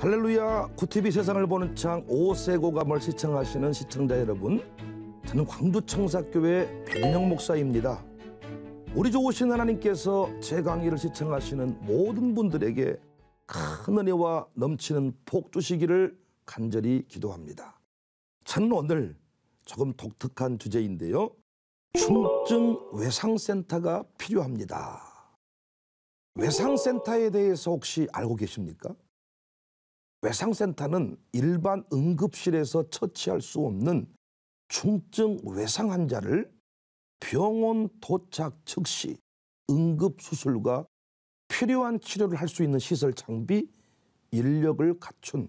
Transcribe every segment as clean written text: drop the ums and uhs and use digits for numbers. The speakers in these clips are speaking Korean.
할렐루야, 구티비 세상을 보는 창 5세 고감을 시청하시는 시청자 여러분, 저는 광주청사교회 백인영 목사입니다. 우리 좋으신 하나님께서 제 강의를 시청하시는 모든 분들에게 큰 은혜와 넘치는 복 주시기를 간절히 기도합니다. 저는 오늘 조금 독특한 주제인데요, 중증 외상센터가 필요합니다. 외상센터에 대해서 혹시 알고 계십니까? 외상센터는 일반 응급실에서 처치할 수 없는 중증 외상 환자를 병원 도착 즉시 응급수술과 필요한 치료를 할 수 있는 시설 장비, 인력을 갖춘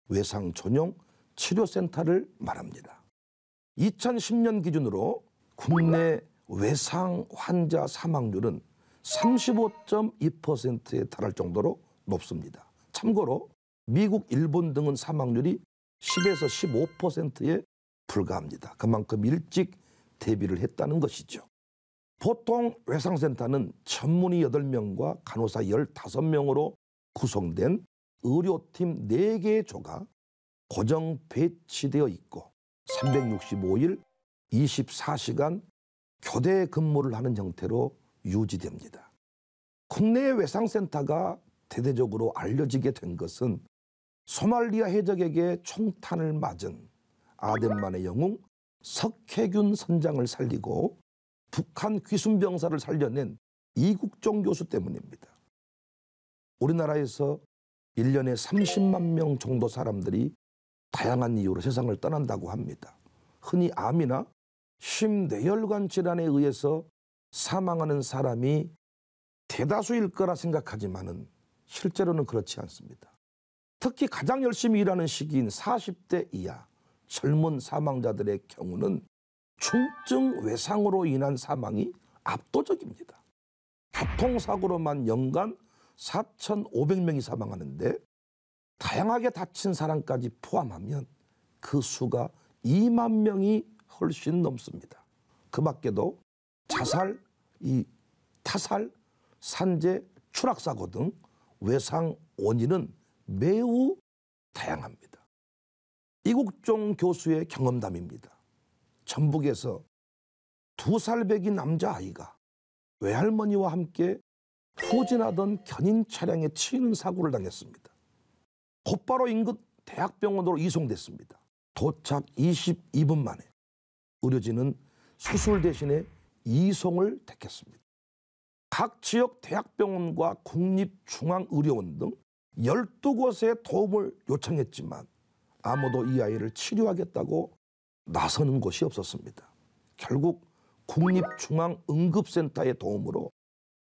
외상 전용 치료센터를 말합니다. 2010년 기준으로 국내 외상 환자 사망률은 35.2%에 달할 정도로 높습니다. 참고로 미국, 일본 등은 사망률이 10에서 15%에 불과합니다. 그만큼 일찍 대비를 했다는 것이죠. 보통 외상센터는 전문의 8명과 간호사 15명으로 구성된 의료팀 4개의 조가 고정 배치되어 있고 365일 24시간 교대 근무를 하는 형태로 유지됩니다. 국내 외상센터가 대대적으로 알려지게 된 것은 소말리아 해적에게 총탄을 맞은 아덴만의 영웅 석혜균 선장을 살리고 북한 귀순병사를 살려낸 이국종 교수 때문입니다. 우리나라에서 1년에 30만 명 정도 사람들이 다양한 이유로 세상을 떠난다고 합니다. 흔히 암이나 심뇌혈관 질환에 의해서 사망하는 사람이 대다수일 거라 생각하지만은 실제로는 그렇지 않습니다. 특히 가장 열심히 일하는 시기인 40대 이하 젊은 사망자들의 경우는 중증 외상으로 인한 사망이 압도적입니다. 교통사고로만 연간 4,500명이 사망하는데 다양하게 다친 사람까지 포함하면 그 수가 2만 명이 훨씬 넘습니다. 그 밖에도 자살, 타살, 산재, 추락사고 등 외상 원인은 매우 다양합니다. 이국종 교수의 경험담입니다. 전북에서 2살배기 남자아이가 외할머니와 함께 후진하던 견인 차량에 치이는 사고를 당했습니다. 곧바로 인근 대학병원으로 이송됐습니다. 도착 22분 만에 의료진은 수술 대신에 이송을 택했습니다. 각 지역 대학병원과 국립중앙의료원 등 12곳에 도움을 요청했지만 아무도 이 아이를 치료하겠다고 나서는 곳이 없었습니다. 결국 국립중앙응급센터의 도움으로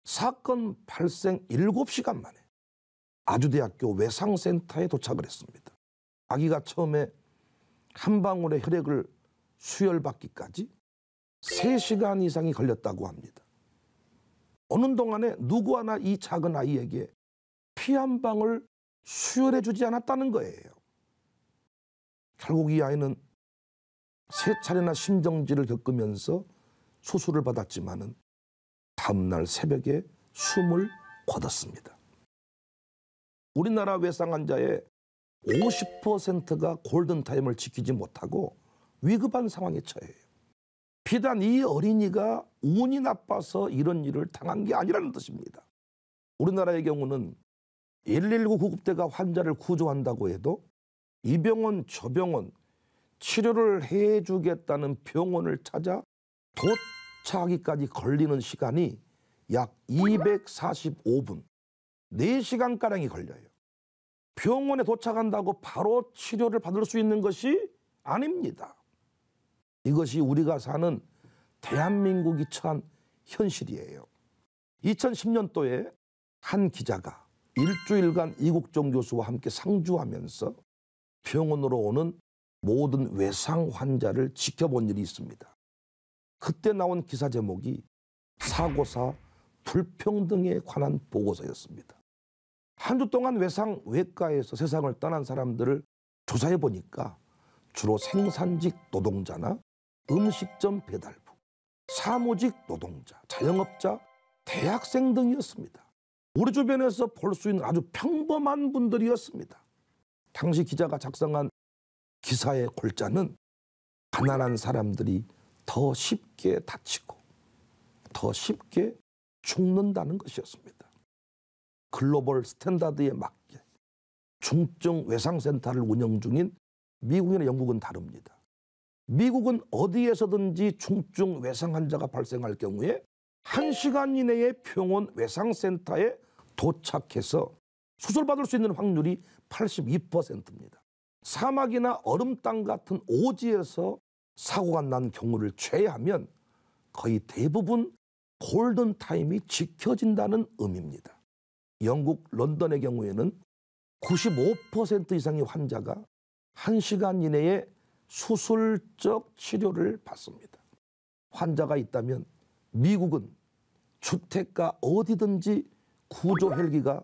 사건 발생 7시간 만에 아주대학교 외상센터에 도착을 했습니다. 아기가 처음에 한 방울의 혈액을 수혈받기까지 3시간 이상이 걸렸다고 합니다. 오는 동안에 누구 하나 이 작은 아이에게 피 한 방울 수혈해 주지 않았다는 거예요. 결국 이 아이는 3차례나 심정지를 겪으면서 수술을 받았지만은 다음날 새벽에 숨을 거뒀습니다. 우리나라 외상 환자의 50%가 골든타임을 지키지 못하고 위급한 상황에 처해요. 비단 이 어린이가 운이 나빠서 이런 일을 당한 게 아니라는 뜻입니다. 우리나라의 경우는 119 구급대가 환자를 구조한다고 해도 이 병원 저 병원 치료를 해주겠다는 병원을 찾아 도착하기까지 걸리는 시간이 약 245분, 4시간가량이 걸려요. 병원에 도착한다고 바로 치료를 받을 수 있는 것이 아닙니다. 이것이 우리가 사는 대한민국이 처한 현실이에요. 2010년도에 한 기자가 일주일간 이국종 교수와 함께 상주하면서 병원으로 오는 모든 외상 환자를 지켜본 일이 있습니다. 그때 나온 기사 제목이 사고사 불평등에 관한 보고서였습니다. 한 주 동안 외상 외과에서 세상을 떠난 사람들을 조사해 보니까 주로 생산직 노동자나 음식점 배달부, 사무직 노동자, 자영업자, 대학생 등이었습니다. 우리 주변에서 볼 수 있는 아주 평범한 분들이었습니다. 당시 기자가 작성한 기사의 골자는 가난한 사람들이 더 쉽게 다치고 더 쉽게 죽는다는 것이었습니다. 글로벌 스탠다드에 맞게 중증 외상센터를 운영 중인 미국이나 영국은 다릅니다. 미국은 어디에서든지 중증 외상 환자가 발생할 경우에 1시간 이내에 병원 외상센터에 도착해서 수술받을 수 있는 확률이 82%입니다. 사막이나 얼음땅 같은 오지에서 사고가 난 경우를 제외하면 거의 대부분 골든타임이 지켜진다는 의미입니다. 영국 런던의 경우에는 95% 이상의 환자가 1시간 이내에 수술적 치료를 받습니다. 환자가 있다면 미국은 주택가 어디든지 구조 헬기가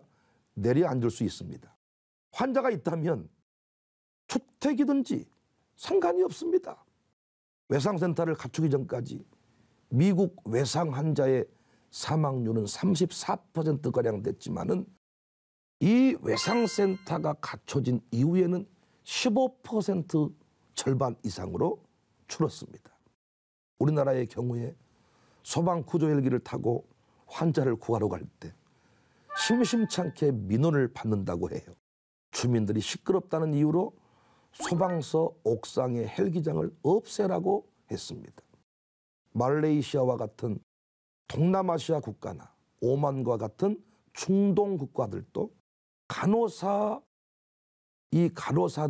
내려앉을 수 있습니다. 환자가 있다면 주택이든지 상관이 없습니다. 외상센터를 갖추기 전까지 미국 외상 환자의 사망률은 34%가량 됐지만은 이 외상센터가 갖춰진 이후에는 15% 절반 이상으로 줄었습니다. 우리나라의 경우에 소방 구조 헬기를 타고 환자를 구하러 갈 때 심심찮게 민원을 받는다고 해요. 주민들이 시끄럽다는 이유로 소방서 옥상의 헬기장을 없애라고 했습니다. 말레이시아와 같은 동남아시아 국가나 오만과 같은 중동 국가들도 간호사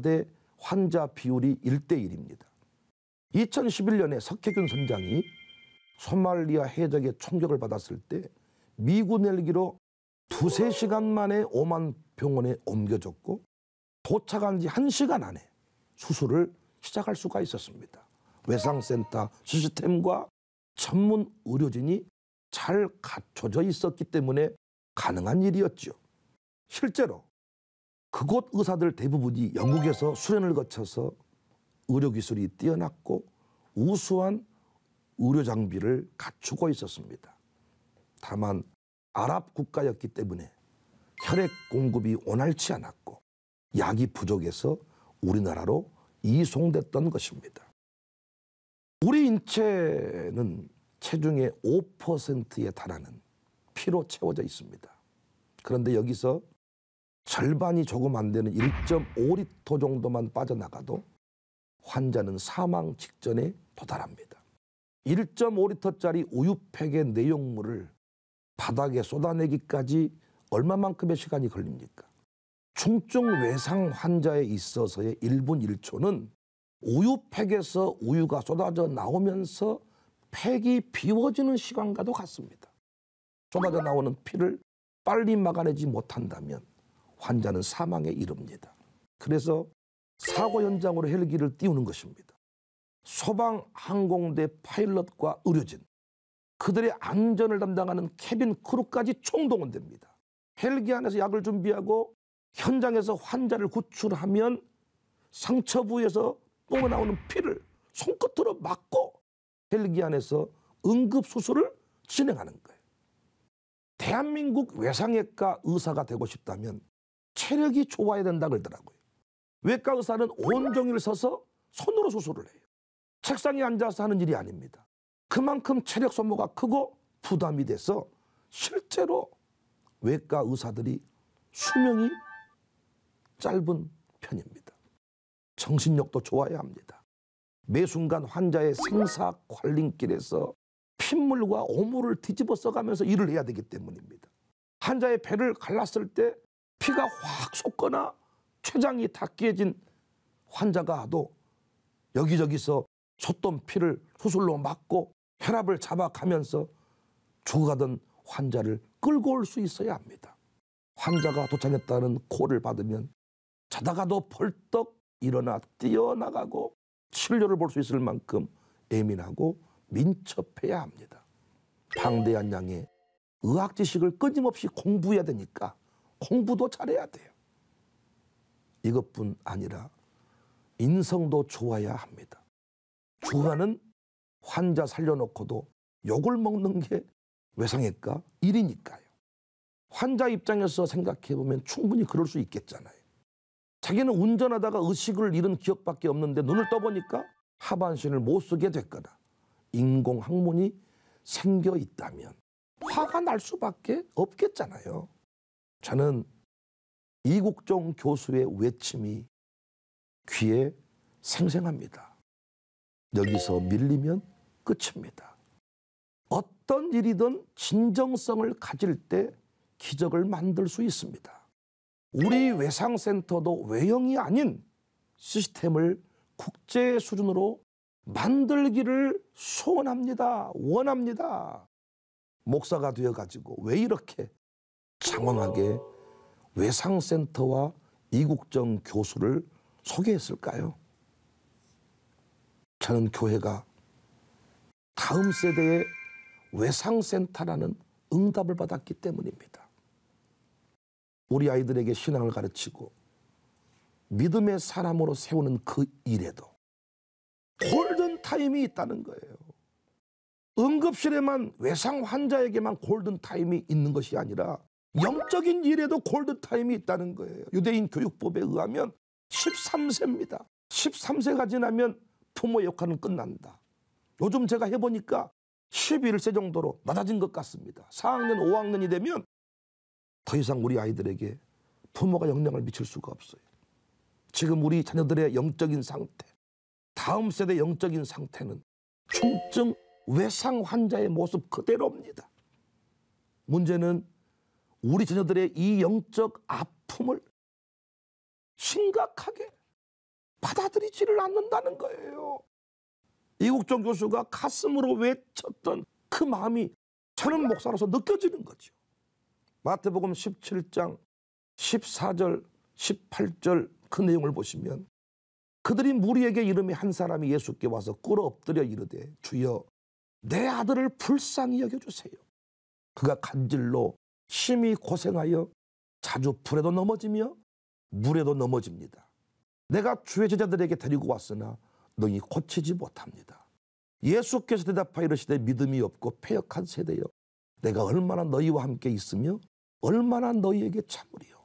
대 환자 비율이 1대1입니다. 2011년에 석혜균 선장이 소말리아 해적의 총격을 받았을 때 미군 헬기로 2~3시간 만에 오만 병원에 옮겨졌고 도착한 지 1시간 안에 수술을 시작할 수가 있었습니다. 외상센터 시스템과 전문 의료진이 잘 갖춰져 있었기 때문에 가능한 일이었죠. 실제로 그곳 의사들 대부분이 영국에서 수련을 거쳐서 의료기술이 뛰어났고 우수한 의료 장비를 갖추고 있었습니다. 다만 아랍 국가였기 때문에 혈액 공급이 원활치 않았고 약이 부족해서 우리나라로 이송됐던 것입니다. 우리 인체는 체중의 5%에 달하는 피로 채워져 있습니다. 그런데 여기서 절반이 조금 안 되는 1.5리터 정도만 빠져나가도 환자는 사망 직전에 도달합니다. 1.5리터짜리 우유팩의 내용물을 바닥에 쏟아내기까지 얼마만큼의 시간이 걸립니까? 중증 외상 환자에 있어서의 1분 1초는 우유팩에서 우유가 쏟아져 나오면서 팩이 비워지는 시간과도 같습니다. 쏟아져 나오는 피를 빨리 막아내지 못한다면 환자는 사망에 이릅니다. 그래서 사고 현장으로 헬기를 띄우는 것입니다. 소방 항공대 파일럿과 의료진, 그들의 안전을 담당하는 캐빈 크루까지 총동원됩니다. 헬기 안에서 약을 준비하고 현장에서 환자를 구출하면 상처 부위에서 뿜어나오는 피를 손끝으로 막고 헬기 안에서 응급수술을 진행하는 거예요. 대한민국 외상외과 의사가 되고 싶다면 체력이 좋아야 된다 그러더라고요. 외과 의사는 온종일 서서 손으로 수술을 해요. 책상에 앉아서 하는 일이 아닙니다. 그만큼 체력 소모가 크고 부담이 돼서 실제로 외과 의사들이 수명이 짧은 편입니다. 정신력도 좋아야 합니다. 매 순간 환자의 생사 관림길에서 핏물과 오물을 뒤집어 써가면서 일을 해야 되기 때문입니다. 환자의 배를 갈랐을 때 피가 확 솟거나 췌장이 다 깨진 환자가 와도 여기저기서 솟던 피를 수술로 막고 혈압을 잡아가면서 죽어가던 환자를 끌고 올 수 있어야 합니다. 환자가 도착했다는 콜을 받으면 자다가도 벌떡 일어나 뛰어나가고 치료를 볼 수 있을 만큼 예민하고 민첩해야 합니다. 방대한 양의 의학 지식을 끊임없이 공부해야 되니까 공부도 잘해야 돼요. 이것뿐 아니라 인성도 좋아야 합니다. 주간은 환자 살려놓고도 욕을 먹는 게 외상외과 일이니까요. 환자 입장에서 생각해보면 충분히 그럴 수 있겠잖아요. 자기는 운전하다가 의식을 잃은 기억밖에 없는데 눈을 떠보니까 하반신을 못 쓰게 됐거나 인공항문이 생겨 있다면 화가 날 수밖에 없겠잖아요. 저는 이국종 교수의 외침이 귀에 생생합니다. 여기서 밀리면 끝입니다. 어떤 일이든 진정성을 가질 때 기적을 만들 수 있습니다. 우리 외상센터도 외형이 아닌 시스템을 국제 수준으로 만들기를 소원합니다. 원합니다. 목사가 되어가지고 왜 이렇게 장황하게 외상센터와 이국정 교수를 소개했을까요? 저는 교회가 다음 세대의 외상센터라는 응답을 받았기 때문입니다. 우리 아이들에게 신앙을 가르치고 믿음의 사람으로 세우는 그 일에도 골든타임이 있다는 거예요. 응급실에만 외상 환자에게만 골든타임이 있는 것이 아니라 영적인 일에도 골든타임이 있다는 거예요. 유대인 교육법에 의하면 13세입니다. 13세가 지나면 부모 역할은 끝난다. 요즘 제가 해보니까 11세 정도로 낮아진 것 같습니다. 4학년, 5학년이 되면 더 이상 우리 아이들에게 부모가 영향을 미칠 수가 없어요. 지금 우리 자녀들의 영적인 상태, 다음 세대 영적인 상태는 중증 외상 환자의 모습 그대로입니다. 문제는 우리 자녀들의 이 영적 아픔을 심각하게 받아들이지를 않는다는 거예요. 이국종 교수가 가슴으로 외쳤던 그 마음이 저는 목사로서 느껴지는 거죠. 마태복음 17장 14절 18절 그 내용을 보시면 그들이 무리에게 이름이 한 사람이 예수께 와서 꿇어 엎드려 이르되 주여 내 아들을 불쌍히 여겨주세요. 그가 간질로 심히 고생하여 자주 불에도 넘어지며 물에도 넘어집니다. 내가 주의 제자들에게 데리고 왔으나 너희 고치지 못합니다. 예수께서 대답하여 이르시되 믿음이 없고 패역한 세대여 내가 얼마나 너희와 함께 있으며 얼마나 너희에게 참으리요.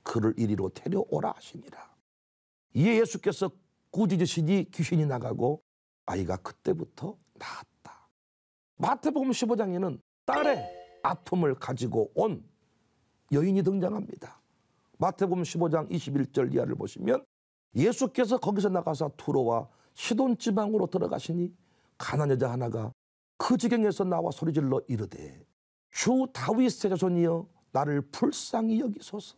그를 이리로 데려오라 하시니라. 이에 예수께서 꾸짖으시니 귀신이 나가고 아이가 그때부터 나았다. 마태복음 15장에는 딸의 아픔을 가지고 온 여인이 등장합니다. 마태복음 15장 21절 이하를 보시면 예수께서 거기서 나가서 두로와 시돈 지방으로 들어가시니 가난 여자 하나가 그 지경에서 나와 소리질러 이르되 주 다윗의 자손이여 나를 불쌍히 여기소서.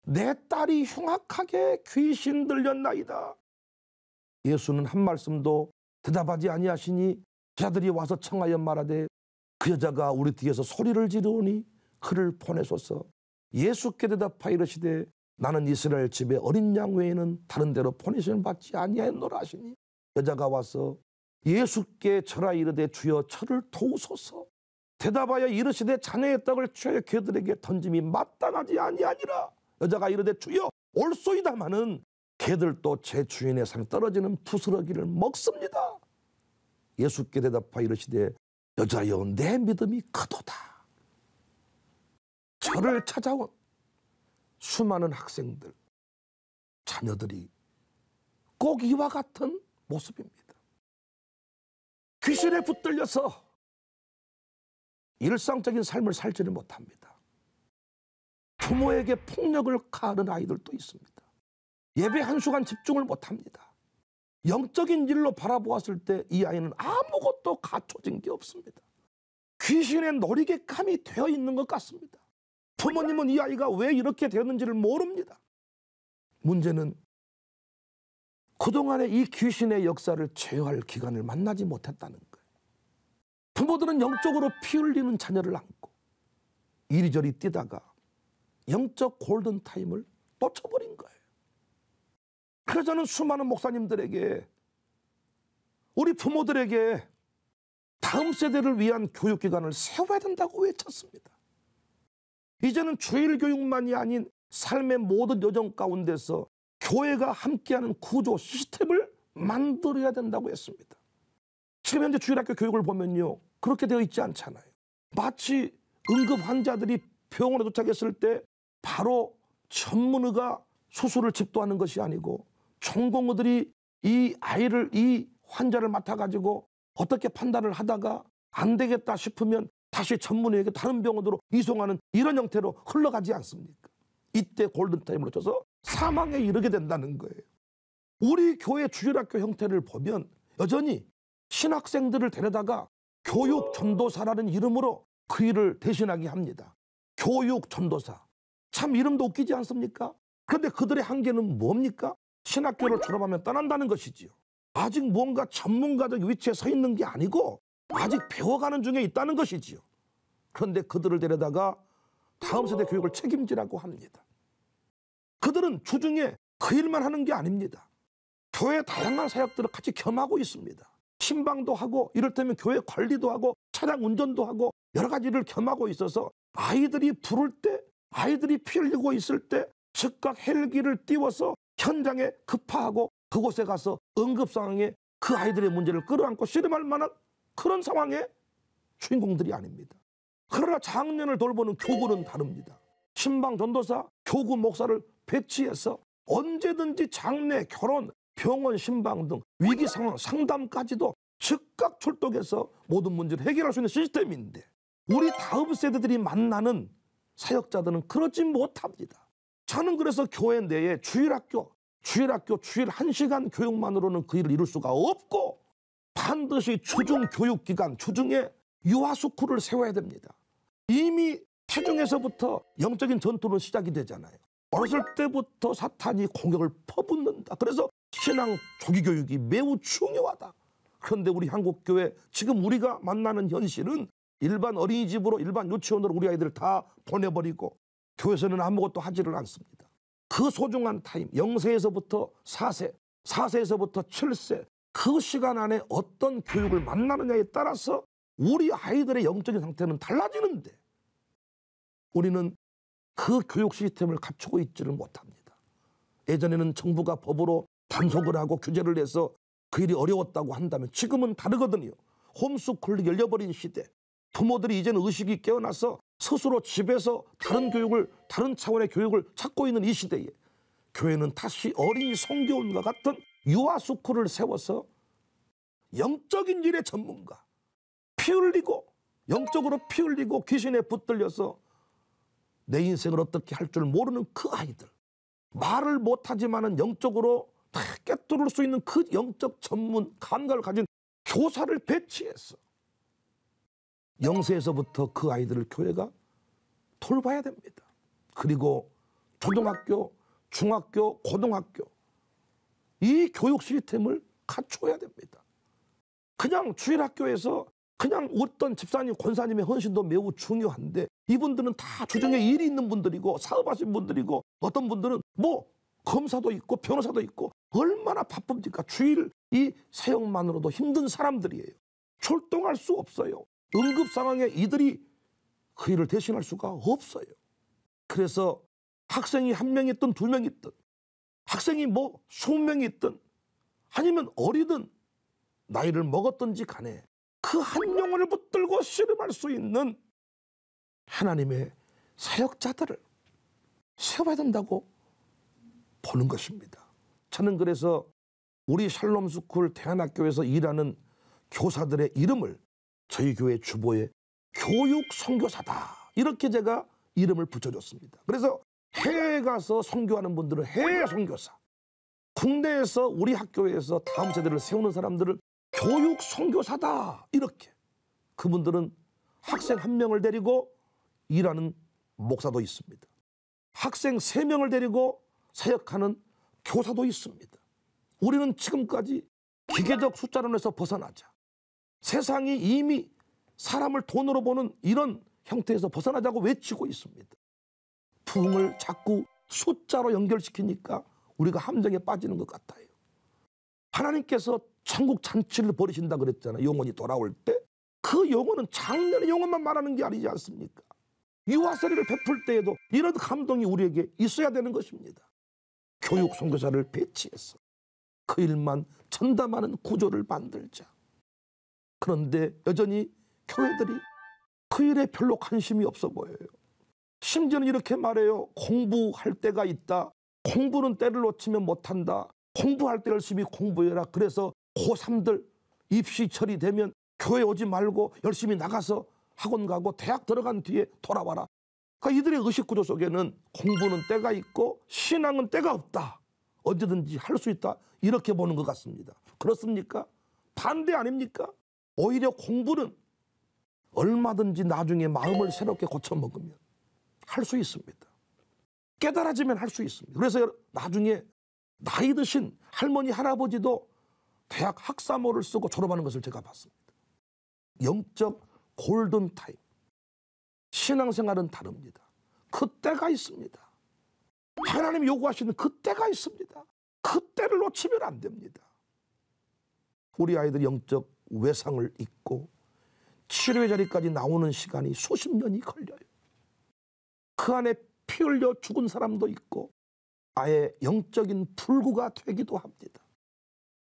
내 딸이 흉악하게 귀신 들렸나이다. 예수는 한 말씀도 대답하지 아니하시니 제자들이 와서 청하여 말하되 그 여자가 우리 뒤에서 소리를 지르오니 그를 보내소서. 예수께 대답하여 이르시되 나는 이스라엘 집에 어린 양 외에는 다른 데로 보내심을 받지 아니하였노라 하시니 여자가 와서 예수께 절하 이르되 주여 저를 도우소서. 대답하여 이르시되 자녀의 떡을 취하여 개들에게 던짐이 마땅하지 아니하니라. 여자가 이르되 주여 올소이다마는 개들도 제 주인의 상에 떨어지는 부스러기를 먹습니다. 예수께 대답하여 이르시되 여자여 내 믿음이 크도다. 저를 찾아온 수많은 학생들, 자녀들이 꼭 이와 같은 모습입니다. 귀신에 붙들려서 일상적인 삶을 살지를 못합니다. 부모에게 폭력을 가하는 아이들도 있습니다. 예배 한 시간 집중을 못합니다. 영적인 일로 바라보았을 때 이 아이는 아무것도 갖춰진 게 없습니다. 귀신의 놀이개감이 되어 있는 것 같습니다. 부모님은 이 아이가 왜 이렇게 되었는지를 모릅니다. 문제는 그동안의 이 귀신의 역사를 제어할 기간을 만나지 못했다는 거예요. 부모들은 영적으로 피 흘리는 자녀를 안고 이리저리 뛰다가 영적 골든타임을 놓쳐버린 거예요. 그래서 저는 수많은 목사님들에게 우리 부모들에게 다음 세대를 위한 교육기관을 세워야 된다고 외쳤습니다. 이제는 주일 교육만이 아닌 삶의 모든 여정 가운데서 교회가 함께하는 구조 시스템을 만들어야 된다고 했습니다. 지금 현재 주일학교 교육을 보면요 그렇게 되어 있지 않잖아요. 마치 응급 환자들이 병원에 도착했을 때 바로 전문의가 수술을 집도하는 것이 아니고 전공의들이 이 아이를, 이 환자를 맡아가지고 어떻게 판단을 하다가 안 되겠다 싶으면 다시 전문의에게 다른 병원으로 이송하는 이런 형태로 흘러가지 않습니까? 이때 골든타임을 놓쳐서 사망에 이르게 된다는 거예요. 우리 교회 주일학교 형태를 보면 여전히 신학생들을 데려다가 교육전도사라는 이름으로 그 일을 대신하게 합니다. 교육전도사. 참 이름도 웃기지 않습니까? 그런데 그들의 한계는 뭡니까? 신학교를 졸업하면 떠난다는 것이지요. 아직 뭔가 전문가적 위치에 서 있는 게 아니고 아직 배워가는 중에 있다는 것이지요. 그런데 그들을 데려다가 다음 세대 교육을 책임지라고 합니다. 그들은 주중에 그 일만 하는 게 아닙니다. 교회 다양한 사역들을 같이 겸하고 있습니다. 신방도 하고 이를테면 교회 관리도 하고 차량 운전도 하고 여러 가지 일을 겸하고 있어서 아이들이 부를 때, 아이들이 피 흘리고 있을 때 즉각 헬기를 띄워서 현장에 급파하고 그곳에 가서 응급 상황에 그 아이들의 문제를 끌어안고 씨름할 만한 그런 상황의 주인공들이 아닙니다. 그러나 장년을 돌보는 교구는 다릅니다. 신방 전도사, 교구 목사를 배치해서 언제든지 장례, 결혼, 병원, 신방 등 위기 상황 상담까지도 즉각 출동해서 모든 문제를 해결할 수 있는 시스템인데 우리 다음 세대들이 만나는 사역자들은 그러지 못합니다. 저는 그래서 교회 내에 주일학교 주일 1시간 교육만으로는 그 일을 이룰 수가 없고 반드시 주중 교육기관, 주중에 유아스쿨을 세워야 됩니다. 이미 태중에서부터 영적인 전투는 시작이 되잖아요. 어렸을 때부터 사탄이 공격을 퍼붓는다. 그래서 신앙 조기교육이 매우 중요하다. 그런데 우리 한국교회 지금 우리가 만나는 현실은 일반 어린이집으로 일반 유치원으로 우리 아이들을 다 보내버리고 교회에서는 아무것도 하지를 않습니다. 그 소중한 타임 0세에서부터 4세, 4세에서부터 7세 그 시간 안에 어떤 교육을 만나느냐에 따라서 우리 아이들의 영적인 상태는 달라지는데 우리는 그 교육 시스템을 갖추고 있지를 못합니다. 예전에는 정부가 법으로 단속을 하고 규제를 해서 그 일이 어려웠다고 한다면 지금은 다르거든요. 홈스쿨이 열려버린 시대. 부모들이 이제는 의식이 깨어나서 스스로 집에서 다른 교육을, 다른 차원의 교육을 찾고 있는 이 시대에 교회는 다시 어린이 성교원과 같은 유아스쿨을 세워서 영적인 일의 전문가, 피 흘리고 영적으로 피 흘리고 귀신에 붙들려서 내 인생을 어떻게 할 줄 모르는 그 아이들, 말을 못하지만은 영적으로 다 꿰뚫을 수 있는 그 영적 전문 감각을 가진 교사를 배치해서 0세에서부터 그 아이들을 교회가 돌봐야 됩니다. 그리고 초등학교, 중학교, 고등학교 이 교육 시스템을 갖춰야 됩니다. 그냥 주일학교에서 그냥 어떤 집사님, 권사님의 헌신도 매우 중요한데 이분들은 다 주중에 일이 있는 분들이고 사업하신 분들이고 어떤 분들은 뭐 검사도 있고 변호사도 있고 얼마나 바쁩니까? 주일 이 사역만으로도 힘든 사람들이에요. 출동할 수 없어요. 응급 상황에 이들이 그 일을 대신할 수가 없어요. 그래서 학생이 1명 있든 2명 있든 학생이 뭐 20명이 있든 아니면 어리든 나이를 먹었든지 간에 그 한 영혼을 붙들고 씨름할 수 있는 하나님의 사역자들을 세워야 된다고 보는 것입니다. 저는 그래서 우리 샬롬스쿨 대안학교에서 일하는 교사들의 이름을 저희 교회 주보에 교육 선교사다 이렇게 제가 이름을 붙여줬습니다. 그래서 해외에 가서 선교하는 분들은 해외 선교사, 국내에서 우리 학교에서 다음 세대를 세우는 사람들을 교육 선교사다 이렇게. 그분들은 학생 1명을 데리고 일하는 목사도 있습니다. 학생 3명을 데리고 사역하는 교사도 있습니다. 우리는 지금까지 기계적 숫자론에서 벗어나자, 세상이 이미 사람을 돈으로 보는 이런 형태에서 벗어나자고 외치고 있습니다. 부흥을 자꾸 숫자로 연결시키니까 우리가 함정에 빠지는 것 같아요. 하나님께서 천국 잔치를 벌이신다 그랬잖아요. 영혼이 돌아올 때. 그 영혼은 작년의 영혼만 말하는 게 아니지 않습니까? 유아세례를 베풀 때에도 이런 감동이 우리에게 있어야 되는 것입니다. 교육 선교사를 배치해서 그 일만 전담하는 구조를 만들자. 그런데 여전히 교회들이 그 일에 별로 관심이 없어 보여요. 심지어는 이렇게 말해요. 공부할 때가 있다. 공부는 때를 놓치면 못한다. 공부할 때 열심히 공부해라. 그래서 고3들 입시 처리되면 교회 오지 말고 열심히 나가서 학원 가고 대학 들어간 뒤에 돌아와라. 그러니까 이들의 의식구조 속에는 공부는 때가 있고 신앙은 때가 없다. 언제든지 할 수 있다. 이렇게 보는 것 같습니다. 그렇습니까? 반대 아닙니까? 오히려 공부는 얼마든지 나중에 마음을 새롭게 고쳐먹으면 할 수 있습니다. 깨달아지면 할 수 있습니다. 그래서 나중에 나이 드신 할머니 할아버지도 대학 학사모를 쓰고 졸업하는 것을 제가 봤습니다. 영적 골든타임. 신앙생활은 다릅니다. 그때가 있습니다. 하나님 요구하시는 그때가 있습니다. 그때를 놓치면 안 됩니다. 우리 아이들이 영적 외상을 잊고 치료의 자리까지 나오는 시간이 수십 년이 걸려요. 그 안에 피 흘려 죽은 사람도 있고 아예 영적인 불구가 되기도 합니다.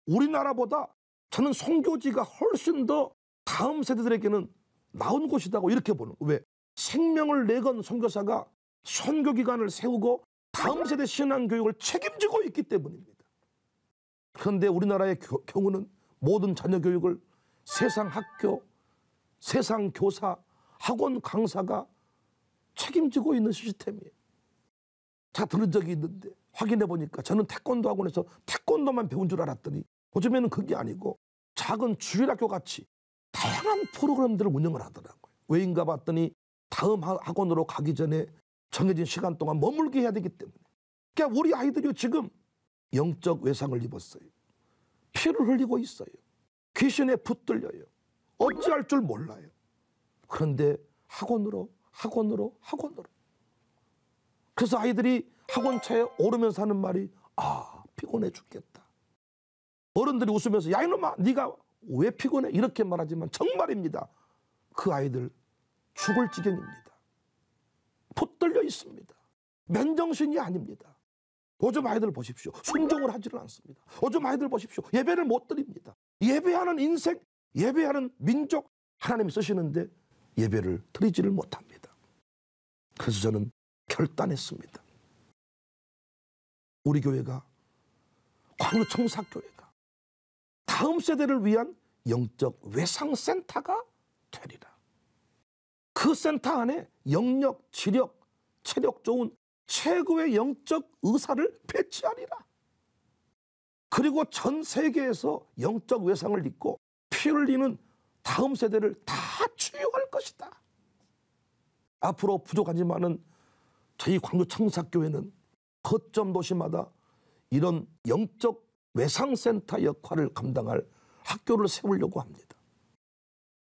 우리나라보다 저는 선교지가 훨씬 더 다음 세대들에게는 나은 곳이라고 이렇게 보는 거예요. 왜? 생명을 내건 선교사가 선교기관을 세우고 다음 세대 신앙교육을 책임지고 있기 때문입니다. 그런데 우리나라의 경우는 모든 자녀 교육을 세상 학교, 세상 교사, 학원 강사가 책임지고 있는 시스템이에요. 자, 들은 적이 있는데 확인해 보니까 저는 태권도 학원에서 태권도만 배운 줄 알았더니 요즘에는 그게 아니고 작은 주일학교 같이 다양한 프로그램들을 운영을 하더라고요. 왜인가 봤더니 다음 학원으로 가기 전에 정해진 시간 동안 머물게 해야 되기 때문에. 그러니까 우리 아이들이 지금 영적 외상을 입었어요. 피를 흘리고 있어요. 귀신에 붙들려요. 어찌할 줄 몰라요. 그런데 학원으로. 그래서 아이들이 학원차에 오르면서 하는 말이 피곤해 죽겠다. 어른들이 웃으면서 야 이놈아 네가 왜 피곤해? 이렇게 말하지만 정말입니다. 그 아이들 죽을 지경입니다. 붙들려 있습니다. 맨정신이 아닙니다. 요즘 아이들 보십시오. 순종을 하지를 않습니다. 요즘 아이들 보십시오. 예배를 못 드립니다. 예배하는 인생, 예배하는 민족 하나님이 쓰시는데 예배를 드리지를 못합니다. 그래서 저는 결단했습니다. 우리 교회가 광주청사교회가 다음 세대를 위한 영적 외상센터가 되리라. 그 센터 안에 영력, 지력, 체력 좋은 최고의 영적 의사를 배치하리라. 그리고 전 세계에서 영적 외상을 입고 피 흘리는 다음 세대를 다 치유할 것이다. 앞으로 부족하지만은 저희 광주청사교회는 거점 도시마다 이런 영적 외상센터 역할을 감당할 학교를 세우려고 합니다.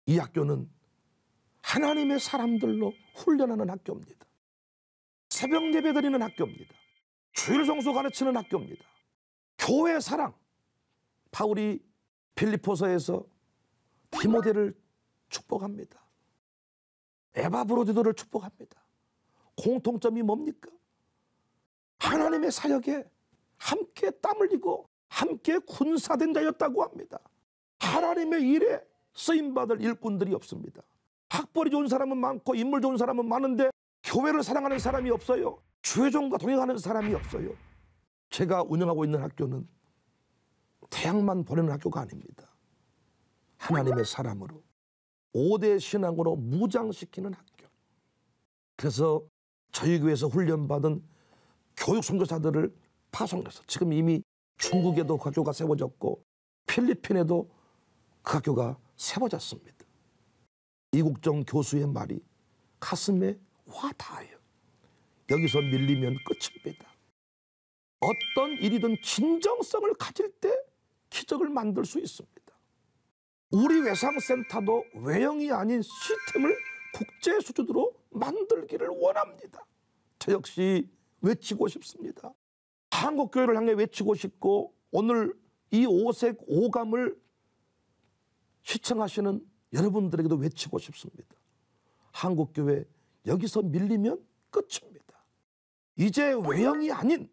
이 학교는 하나님의 사람들로 훈련하는 학교입니다. 새벽 예배 드리는 학교입니다. 주일 성수 가르치는 학교입니다. 교회 사랑. 바울이 빌립보서에서 디모데를 축복합니다. 에바브로디도를 축복합니다. 공통점이 뭡니까? 하나님의 사역에 함께 땀 흘리고 함께 군사된 자였다고 합니다. 하나님의 일에 쓰임받을 일꾼들이 없습니다. 학벌이 좋은 사람은 많고 인물 좋은 사람은 많은데 교회를 사랑하는 사람이 없어요. 주회종과 동행하는 사람이 없어요. 제가 운영하고 있는 학교는 대학만 보내는 학교가 아닙니다. 하나님의 사람으로 5대 신앙으로 무장시키는 학교. 그래서 저희 교회에서 훈련받은 교육 선교사들을 파송해서 지금 이미 중국에도 그 학교가 세워졌고 필리핀에도 그 학교가 세워졌습니다. 이국정 교수의 말이 가슴에 와 닿아요. 여기서 밀리면 끝입니다. 어떤 일이든 진정성을 가질 때 기적을 만들 수 있습니다. 우리 외상센터도 외형이 아닌 시스템을 국제 수준으로 만들기를 원합니다. 저 역시 외치고 싶습니다. 한국교회를 향해 외치고 싶고 오늘 이 오색 오감을 시청하시는 여러분들에게도 외치고 싶습니다. 한국교회 여기서 밀리면 끝입니다. 이제 외형이 아닌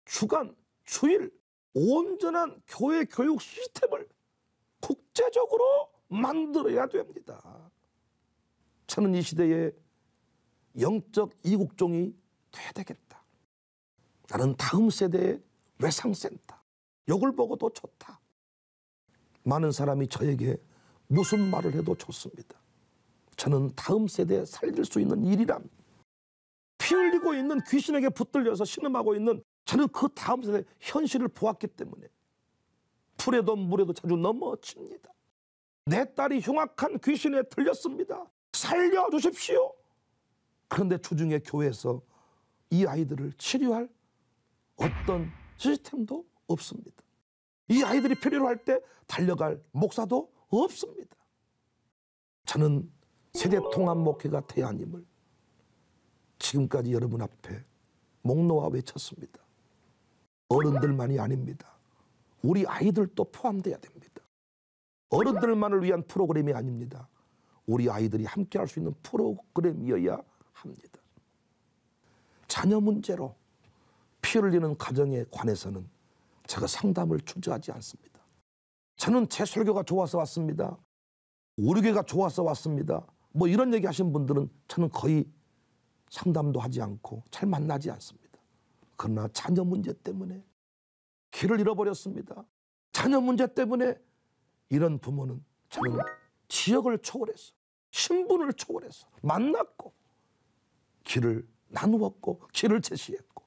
주간, 주일, 온전한 교회 교육 시스템을 국제적으로 만들어야 됩니다. 저는 이 시대에 영적 이국종이 돼야 되겠다. 나는 다음 세대의 외상센터, 이걸 보고도 좋다. 많은 사람이 저에게 무슨 말을 해도 좋습니다. 저는 다음 세대에 살릴 수 있는 일이랍니다. 피 흘리고 있는 귀신에게 붙들려서 신음하고 있는 저는 그 다음 세대 현실을 보았기 때문에 풀에도 물에도 자주 넘어집니다. 내 딸이 흉악한 귀신에 들렸습니다. 살려주십시오. 그런데 주중에 교회에서 이 아이들을 치료할 어떤 시스템도 없습니다. 이 아이들이 필요로 할 때 달려갈 목사도 없습니다. 저는 세대통합 목회가 대안임을 지금까지 여러분 앞에 목 놓아 외쳤습니다. 어른들만이 아닙니다. 우리 아이들도 포함돼야 됩니다. 어른들만을 위한 프로그램이 아닙니다. 우리 아이들이 함께 할 수 있는 프로그램이어야 합니다. 자녀 문제로 피 흘리는 가정에 관해서는 제가 상담을 주저하지 않습니다. 저는 제 설교가 좋아서 왔습니다. 우리 교회가 좋아서 왔습니다. 뭐 이런 얘기 하신 분들은 저는 거의 상담도 하지 않고 잘 만나지 않습니다. 그러나 자녀 문제 때문에 길을 잃어버렸습니다. 자녀 문제 때문에 이런 부모는 저는 지역을 초월해서 신분을 초월해서 만났고 길을 나누었고 길을 제시했고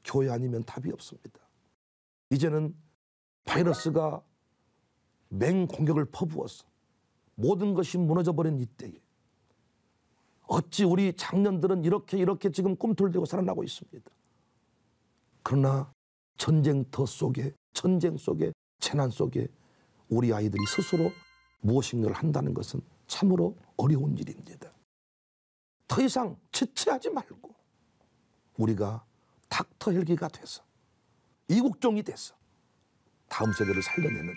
교회 아니면 답이 없습니다. 이제는 바이러스가 맹공격을 퍼부어서 모든 것이 무너져버린 이때에 어찌 우리 장년들은 이렇게 지금 꿈틀대고 살아나고 있습니다. 그러나 전쟁터 속에 전쟁 속에 재난 속에 우리 아이들이 스스로 무엇인가를 한다는 것은 참으로 어려운 일입니다. 더 이상 지체하지 말고 우리가 닥터 헬기가 돼서 이국종이 돼서 다음 세대를 살려내는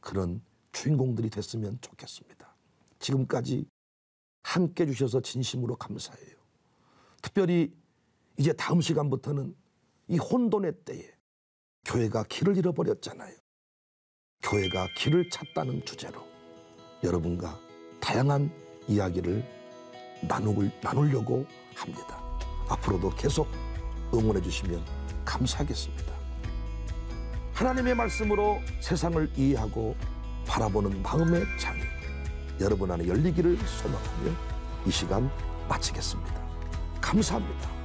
그런 주인공들이 됐으면 좋겠습니다. 지금까지 함께 해주셔서 진심으로 감사해요. 특별히 이제 다음 시간부터는 이 혼돈의 때에 교회가 길을 잃어버렸잖아요. 교회가 길을 찾다는 주제로 여러분과 다양한 이야기를 나누려고 합니다. 앞으로도 계속 응원해 주시면 감사하겠습니다. 하나님의 말씀으로 세상을 이해하고 바라보는 마음의 창이 여러분 안에 열리기를 소망하며 이 시간 마치겠습니다. 감사합니다.